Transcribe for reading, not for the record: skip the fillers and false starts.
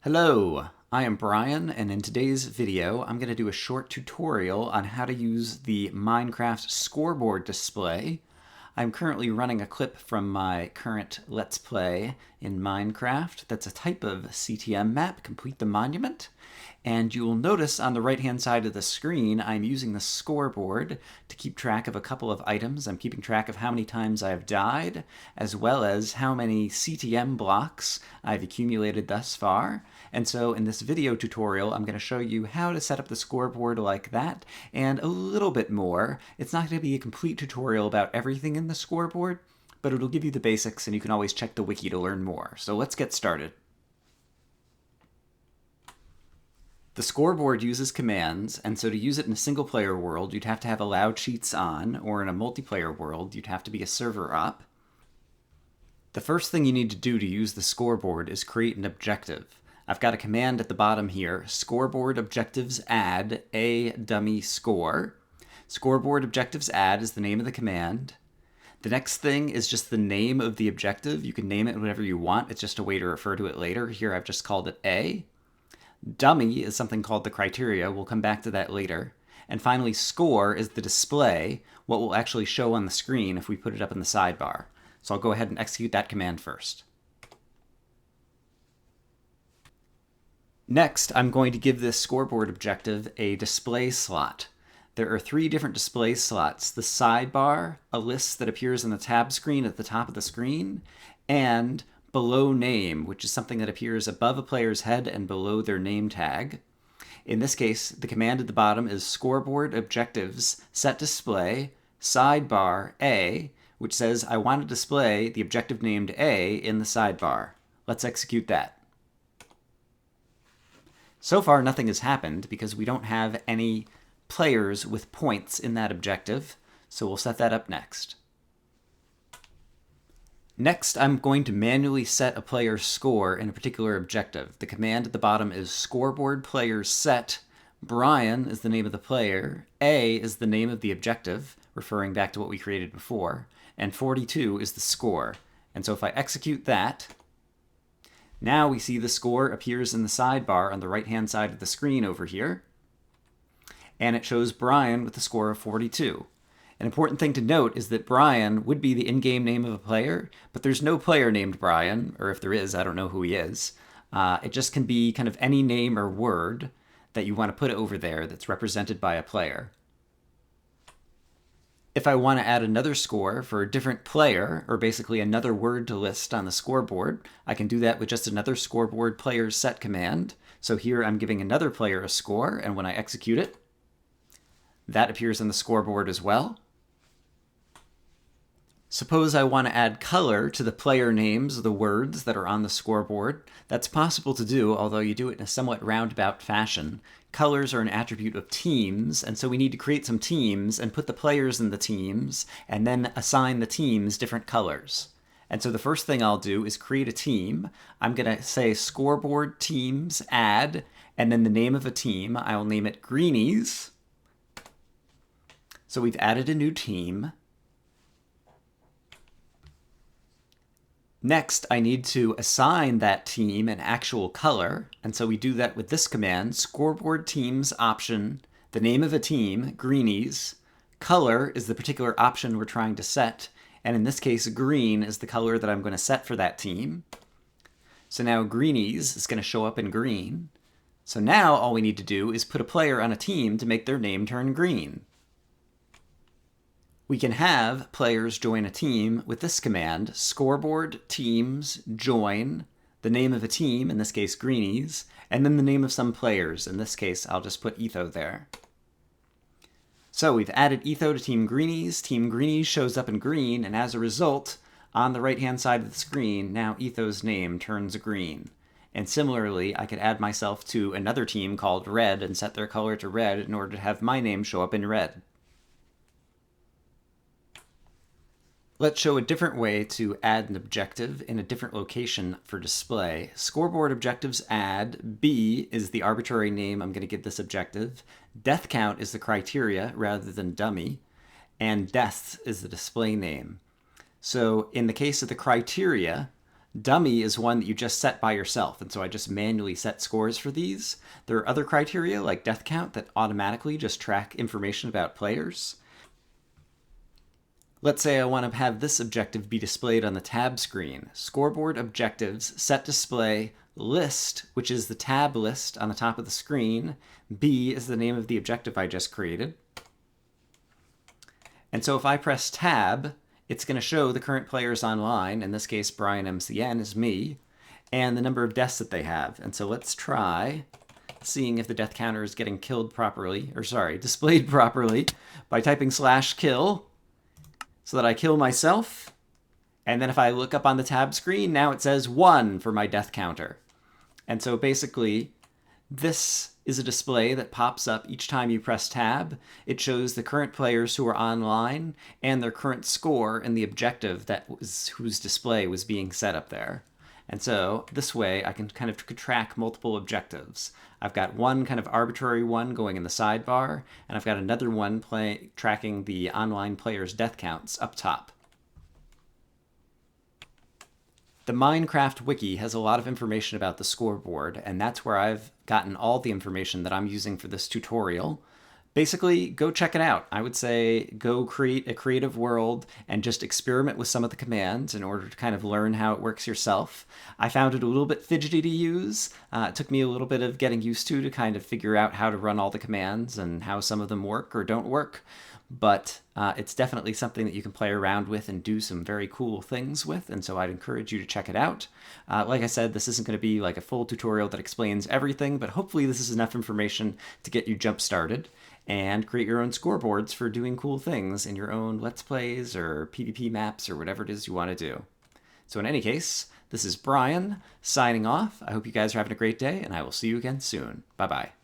Hello, I am Brian, and in today's video I'm going to do a short tutorial on how to use the Minecraft scoreboard display. I'm currently running a clip from my current Let's Play in Minecraft that's a type of CTM map, Complete the Monument. And you will notice on the right-hand side of the screen, I'm using the scoreboard to keep track of a couple of items. I'm keeping track of how many times I've died, as well as how many CTM blocks I've accumulated thus far. And so in this video tutorial, I'm going to show you how to set up the scoreboard like that, and a little bit more. It's not going to be a complete tutorial about everything in the scoreboard, but it'll give you the basics, and you can always check the wiki to learn more. So let's get started. The scoreboard uses commands, and so to use it in a single-player world, you'd have to have allowed cheats on, or in a multiplayer world, you'd have to be a server op. The first thing you need to do to use the scoreboard is create an objective. I've got a command at the bottom here, scoreboard objectives add a dummy score. Scoreboard objectives add is the name of the command. The next thing is just the name of the objective. You can name it whatever you want. It's just a way to refer to it later. Here I've just called it A. Dummy is something called the criteria. We'll come back to that later. And finally, score is the display, what will actually show on the screen if we put it up in the sidebar. So I'll go ahead and execute that command first. Next, I'm going to give this scoreboard objective a display slot. There are 3 different display slots: the sidebar, a list that appears on the tab screen at the top of the screen, and below name, which is something that appears above a player's head and below their name tag. In this case, the command at the bottom is scoreboard objectives set display sidebar A, which says I want to display the objective named A in the sidebar. Let's execute that. So far, nothing has happened because we don't have any players with points in that objective, so we'll set that up next. Next, I'm going to manually set a player's score in a particular objective. The command at the bottom is scoreboard player set. Brian is the name of the player. A is the name of the objective, referring back to what we created before. And 42 is the score. And so if I execute that, now we see the score appears in the sidebar on the right-hand side of the screen over here. And it shows Brian with a score of 42. An important thing to note is that Brian would be the in-game name of a player, but there's no player named Brian, or if there is, I don't know who he is. It just can be kind of any name or word that you want to put over there that's represented by a player. If I want to add another score for a different player, or basically another word to list on the scoreboard, I can do that with just another scoreboard player set command. So here I'm giving another player a score, and when I execute it, that appears on the scoreboard as well. Suppose I want to add color to the player names of the words that are on the scoreboard. That's possible to do, although you do it in a somewhat roundabout fashion. Colors are an attribute of teams, and so we need to create some teams and put the players in the teams, and then assign the teams different colors. And so the first thing I'll do is create a team. I'm going to say scoreboard teams add, and then the name of a team. I'll name it Greenies. So we've added a new team. Next, I need to assign that team an actual color, and so we do that with this command, scoreboard teams option, the name of a team, Greenies. Color is the particular option we're trying to set, and in this case, green is the color that I'm going to set for that team. So now Greenies is going to show up in green. So now all we need to do is put a player on a team to make their name turn green. We can have players join a team with this command, scoreboard teams join, the name of a team, in this case Greenies, and then the name of some players. In this case, I'll just put Etho there. So we've added Etho to Team Greenies. Team Greenies shows up in green, and as a result, on the right-hand side of the screen, now Etho's name turns green. And similarly, I could add myself to another team called Red and set their color to red in order to have my name show up in red. Let's show a different way to add an objective in a different location for display. Scoreboard objectives add, B is the arbitrary name I'm going to give this objective, deathCount is the criteria rather than dummy, and death is the display name. So in the case of the criteria, Dummy is one that you just set by yourself, and so I just manually set scores for these. There are other criteria like death count that automatically just track information about players. Let's say I want to have this objective be displayed on the tab screen. Scoreboard objectives, set display, list, which is the tab list on the top of the screen. B is the name of the objective I just created. And so if I press tab, it's going to show the current players online. In this case, Brian MCN is me, and the number of deaths that they have. And so let's try seeing if the death counter is getting killed properly, or sorry, displayed properly by typing /kill so that I kill myself. And then if I look up on the tab screen, now it says 1 for my death counter. And so basically, this is a display that pops up each time you press tab. It shows the current players who are online and their current score and the objective whose display was being set up there. And so this way I can kind of track multiple objectives. I've got one kind of arbitrary one going in the sidebar, and I've got another one tracking the online players' death counts up top. The Minecraft wiki has a lot of information about the scoreboard, and that's where I've gotten all the information that I'm using for this tutorial. Basically, go check it out. I would say go create a creative world and just experiment with some of the commands in order to kind of learn how it works yourself. I found it a little bit fidgety to use. It took me a little bit of getting used to kind of figure out how to run all the commands and how some of them work or don't work. But it's definitely something that you can play around with and do some very cool things with, and so I'd encourage you to check it out. Like I said, this isn't going to be like a full tutorial that explains everything, but hopefully this is enough information to get you jump started and create your own scoreboards for doing cool things in your own Let's Plays or PvP maps or whatever it is you want to do. So in any case, this is Brian signing off. I hope you guys are having a great day, and I will see you again soon. Bye-bye.